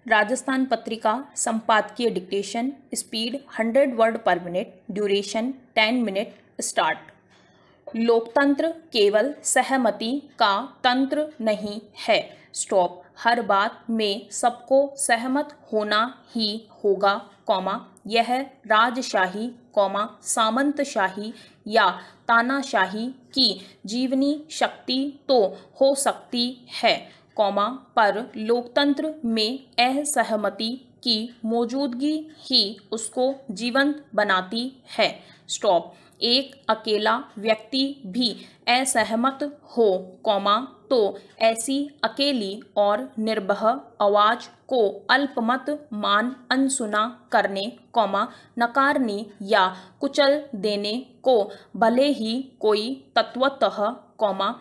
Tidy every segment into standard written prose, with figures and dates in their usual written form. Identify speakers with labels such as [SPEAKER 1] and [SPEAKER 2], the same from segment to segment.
[SPEAKER 1] राजस्थान पत्रिका संपादकीय dictation speed 100 word पर minute duration 10 minute start. लोकतंत्र केवल सहमति का तंत्र नहीं है। स्टॉप। हर बात में सबको सहमत होना ही होगा, कॉमा यह राजशाही, कॉमा सामंतशाही या तानाशाही की जीवनी शक्ति तो हो सकती है, कॉमा पर लोकतंत्र में असहमति की मौजूदगी ही उसको जीवंत बनाती है। स्टॉप। एक अकेला व्यक्ति भी असहमत हो, कॉमा तो ऐसी अकेली और निर्भय आवाज को अल्पमत मान अनसुना करने, कॉमा नकारने या कुचल देने को भले ही कोई तत्वतः, कॉमा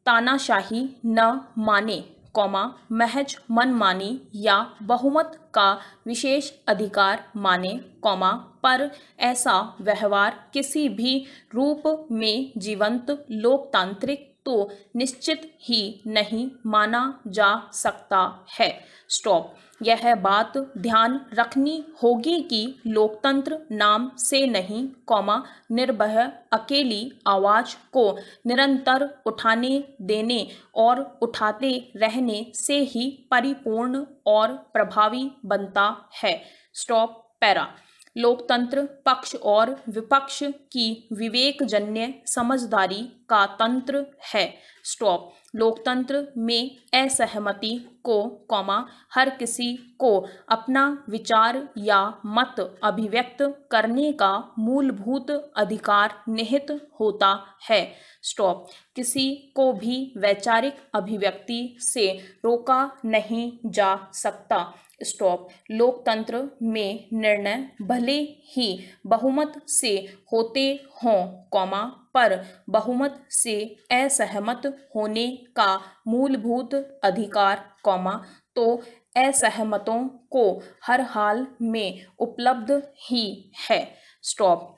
[SPEAKER 1] तानाशाही न माने, कॉमा महज मनमानी या बहुमत का विशेष अधिकार माने, कॉमा पर ऐसा व्यवहार किसी भी रूप में जीवंत लोकतांत्रिक तो निश्चित ही नहीं माना जा सकता है। स्टॉप। यह बात ध्यान रखनी होगी कि लोकतंत्र नाम से नहीं, कॉमा निर्भय अकेली आवाज को निरंतर उठाने देने और उठाते रहने से ही परिपूर्ण और प्रभावी बनता है। स्टॉप। पैरा। लोकतंत्र पक्ष और विपक्ष की विवेकजन्य समझदारी का तंत्र है। स्टॉप। लोकतंत्र में असहमति को, कॉमा हर किसी को अपना विचार या मत अभिव्यक्त करने का मूलभूत अधिकार निहित होता है। स्टॉप। किसी को भी वैचारिक अभिव्यक्ति से रोका नहीं जा सकता। स्टॉप। लोकतंत्र में निर्णय भले ही बहुमत से होते हों, कॉमा पर बहुमत से असहमत होने का मूलभूत अधिकार, कॉमा तो असहमतों को हर हाल में उपलब्ध ही है। स्टॉप।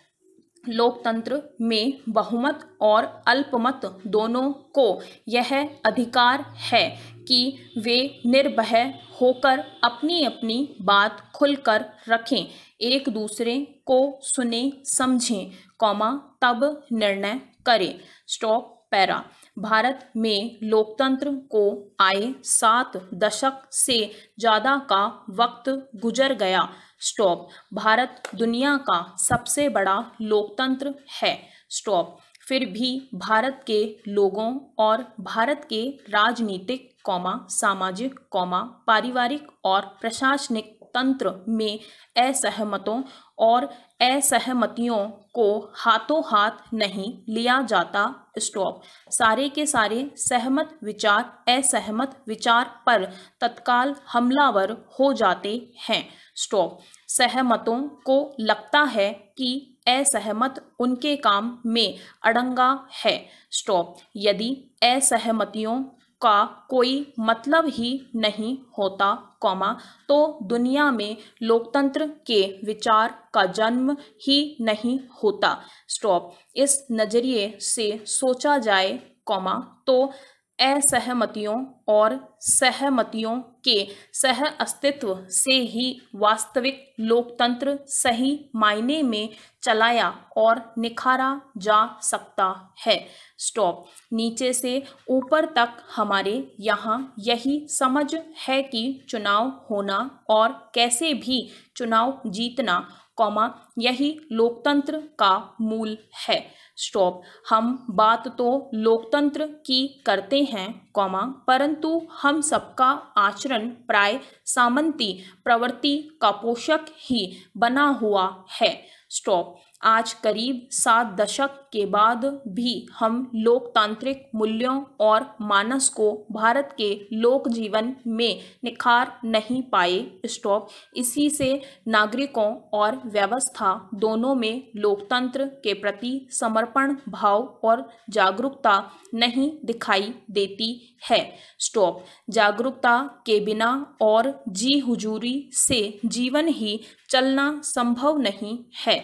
[SPEAKER 1] लोकतंत्र में बहुमत और अल्पमत दोनों को यह अधिकार है कि वे निर्भय होकर अपनी अपनी बात खुलकर रखें, एक दूसरे को सुने समझें, कॉमा तब निर्णय करें। स्टॉप। पैरा। भारत में लोकतंत्र को आए 7 दशक से ज़्यादा का वक्त गुजर गया। स्टॉप। भारत दुनिया का सबसे बड़ा लोकतंत्र है। स्टॉप। फिर भी भारत के लोगों और भारत के राजनीतिक, कॉमा सामाजिक, कॉमा पारिवारिक और प्रशासनिक तंत्र में असहमतों और असहमतियों को हाथों हाथ नहीं लिया जाता। स्टॉप। सारे के सारे सहमत विचार असहमत विचार पर तत्काल हमलावर हो जाते हैं। स्टॉप। सहमतों को लगता है कि असहमत उनके काम में अड़ंगा है। स्टॉप। यदि असहमतियों का कोई मतलब ही नहीं होता, कॉमा तो दुनिया में लोकतंत्र के विचार का जन्म ही नहीं होता। स्टॉप। इस नजरिए से सोचा जाए, कॉमा तो असहमतियों और सहमतियों के सह अस्तित्व से ही वास्तविक लोकतंत्र सही मायने में चलाया और निखारा जा सकता है। स्टॉप। नीचे से ऊपर तक हमारे यहाँ यही समझ है कि चुनाव होना और कैसे भी चुनाव जीतना, कॉमा यही लोकतंत्र का मूल है। स्टॉप। हम बात तो लोकतंत्र की करते हैं, कॉमा परंतु हम सबका आचरण प्राय सामंती प्रवृत्ति का पोषक ही बना हुआ है। स्टॉप। आज करीब 7 दशक के बाद भी हम लोकतांत्रिक मूल्यों और मानस को भारत के लोक जीवन में निखार नहीं पाए। स्टॉप। इसी से नागरिकों और व्यवस्था दोनों में लोकतंत्र के प्रति समर्पण भाव और जागरूकता नहीं दिखाई देती है। स्टॉप। जागरूकता के बिना और जी हुजूरी से जीवन ही चलना संभव नहीं है।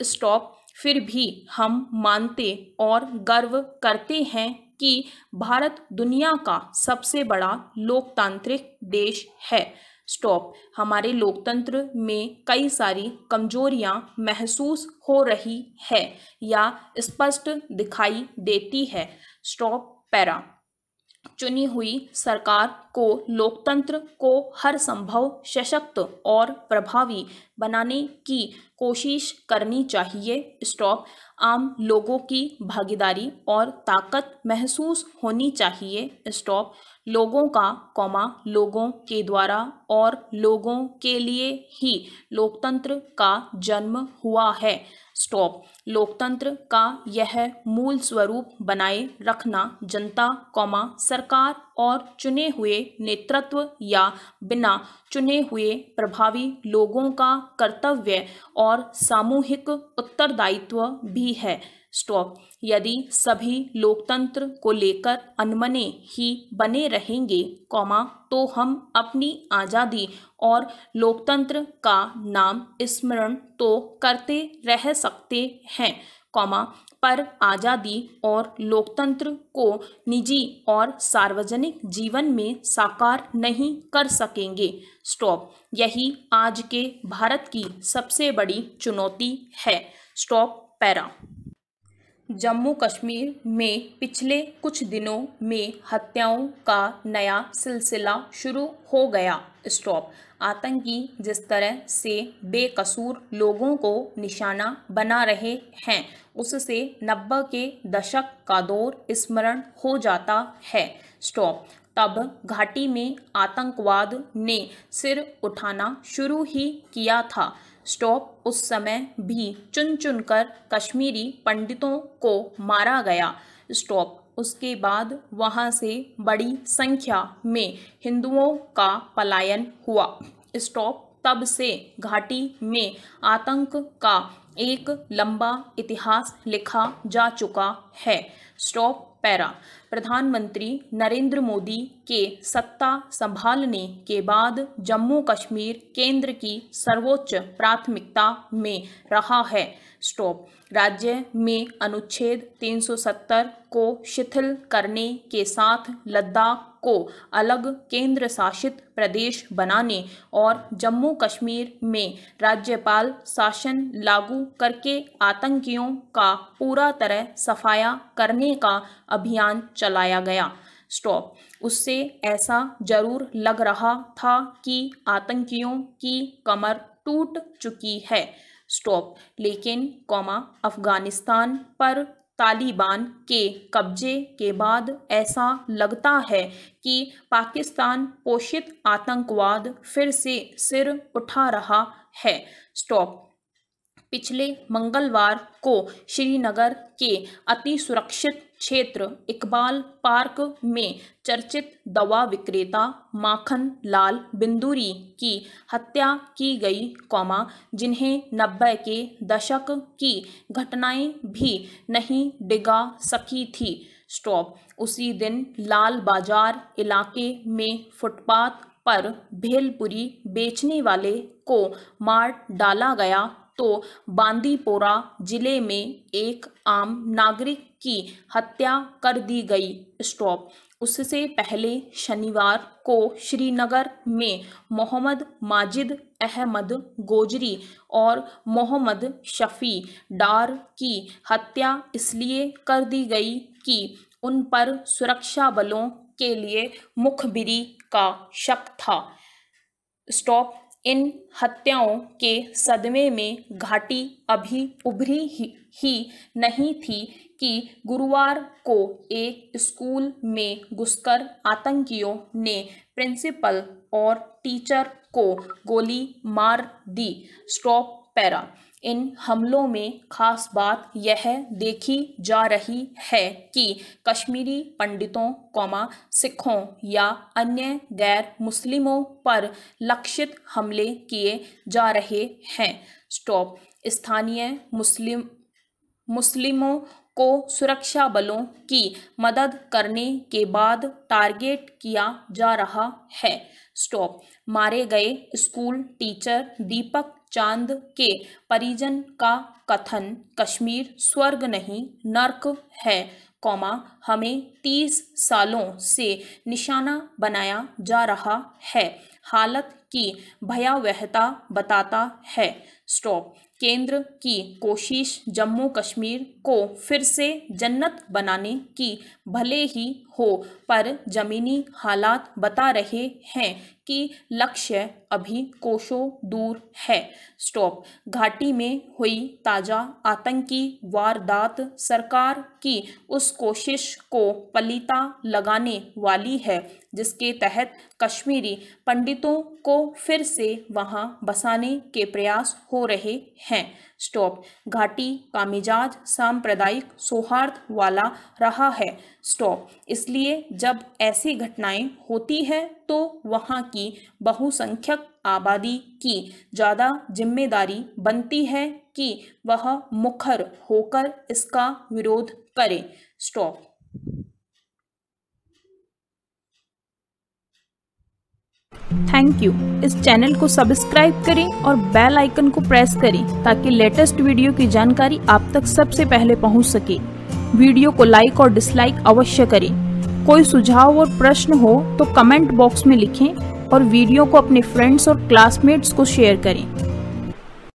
[SPEAKER 1] स्टॉप। फिर भी हम मानते और गर्व करते हैं कि भारत दुनिया का सबसे बड़ा लोकतांत्रिक देश है। स्टॉप। हमारे लोकतंत्र में कई सारी कमजोरियां महसूस हो रही है या स्पष्ट दिखाई देती है। स्टॉप। पैरा। चुनी हुई सरकार को लोकतंत्र को हर संभव सशक्त और प्रभावी बनाने की कोशिश करनी चाहिए। स्टॉप। आम लोगों की भागीदारी और ताकत महसूस होनी चाहिए। स्टॉप। लोगों का लोगों के द्वारा और लोगों के लिए ही लोकतंत्र का जन्म हुआ है। स्टॉप। लोकतंत्र का यह मूल स्वरूप बनाए रखना जनता सरकार और चुने हुए नेतृत्व या बिना चुने हुए प्रभावी लोगों का कर्तव्य और सामूहिक उत्तरदायित्व भी है। स्टॉप। यदि सभी लोकतंत्र को लेकर अनमने ही बने रहेंगे तो हम अपनी आज़ादी और लोकतंत्र का नाम स्मरण तो करते रह सकते हैं पर आज़ादी और लोकतंत्र को निजी और सार्वजनिक जीवन में साकार नहीं कर सकेंगे। स्टॉप। यही आज के भारत की सबसे बड़ी चुनौती है। स्टॉप। पैरा। जम्मू कश्मीर में पिछले कुछ दिनों में हत्याओं का नया सिलसिला शुरू हो गया। स्टॉप। आतंकी जिस तरह से बेकसूर लोगों को निशाना बना रहे हैं उससे 90 के दशक का दौर स्मरण हो जाता है। स्टॉप। तब घाटी में आतंकवाद ने सिर उठाना शुरू ही किया था। स्टॉप। उस समय भी चुन चुनकर कश्मीरी पंडितों को मारा गया। स्टॉप। उसके बाद वहां से बड़ी संख्या में हिंदुओं का पलायन हुआ। स्टॉप। तब से घाटी में आतंक का एक लंबा इतिहास लिखा जा चुका है। स्टॉप। पैरा। प्रधानमंत्री नरेंद्र मोदी के सत्ता संभालने के बाद जम्मू कश्मीर केंद्र की सर्वोच्च प्राथमिकता में रहा है। स्टॉप। राज्य में अनुच्छेद 370 को शिथिल करने के साथ लद्दाख को अलग केंद्र शासित प्रदेश बनाने और जम्मू कश्मीर में राज्यपाल शासन लागू करके आतंकियों का पूरा तरह सफाया करने का अभियान चलाया गया। स्टॉप। उससे ऐसा जरूर लग रहा था कि आतंकियों की कमर टूट चुकी है। स्टॉप। लेकिन अफगानिस्तान पर तालिबान के कब्जे के बाद ऐसा लगता है कि पाकिस्तान पोषित आतंकवाद फिर से सिर उठा रहा है। स्टॉप। पिछले मंगलवार को श्रीनगर के अति सुरक्षित क्षेत्र इकबाल पार्क में चर्चित दवा विक्रेता माखन लाल बिंदुरी की हत्या की गई जिन्हें 90 के दशक की घटनाएं भी नहीं डिगा सकी थी। स्टॉप। उसी दिन लाल बाजार इलाके में फुटपाथ पर भेलपुरी बेचने वाले को मार डाला गया तो बांदीपोरा जिले में एक आम नागरिक की हत्या कर दी गई। स्टॉप। उससे पहले शनिवार को श्रीनगर में मोहम्मद माजिद अहमद गोजरी और मोहम्मद शफी डार की हत्या इसलिए कर दी गई कि उन पर सुरक्षा बलों के लिए मुखबिरी का शक था। स्टॉप। इन हत्याओं के सदमे में घाटी अभी उभरी ही नहीं थी कि गुरुवार को एक स्कूल में घुसकर आतंकियों ने प्रिंसिपल और टीचर को गोली मार दी। स्टॉप। पैरा। इन हमलों में खास बात यह देखी जा रही है कि कश्मीरी पंडितों सिखों या अन्य गैर मुस्लिमों पर लक्षित हमले किए जा रहे हैं। स्टॉप। स्थानीय मुस्लिमों को सुरक्षा बलों की मदद करने के बाद टारगेट किया जा रहा है। स्टॉप। मारे गए स्कूल टीचर दीपक चांद के परिजन का कथन कश्मीर स्वर्ग नहीं नर्क है हमें 30 सालों से निशाना बनाया जा रहा है, हालत की भयावहता बताता है। स्टॉप। केंद्र की कोशिश जम्मू कश्मीर को फिर से जन्नत बनाने की भले ही हो, पर जमीनी हालात बता रहे हैं कि लक्ष्य अभी कोसों दूर है। स्टॉप। घाटी में हुई ताज़ा आतंकी वारदात सरकार की उस कोशिश को पलीता लगाने वाली है जिसके तहत कश्मीरी पंडितों को फिर से वहां बसाने के प्रयास हो रहे हैं। स्टॉप। घाटी का मिजाज सांप्रदायिक सौहार्द वाला रहा है। स्टॉप। इसलिए जब ऐसी घटनाएं होती है तो वहां की बहुसंख्यक आबादी की ज़्यादा जिम्मेदारी बनती है कि वह मुखर होकर इसका विरोध करे। स्टॉप। Thank you. इस चैनल को सब्सक्राइब करें और बेल आइकन को प्रेस करें ताकि लेटेस्ट वीडियो की जानकारी आप तक सबसे पहले पहुंच सके। वीडियो को लाइक और डिसलाइक अवश्य करें। कोई सुझाव और प्रश्न हो तो कमेंट बॉक्स में लिखें और वीडियो को अपने फ्रेंड्स और क्लासमेट्स को शेयर करें।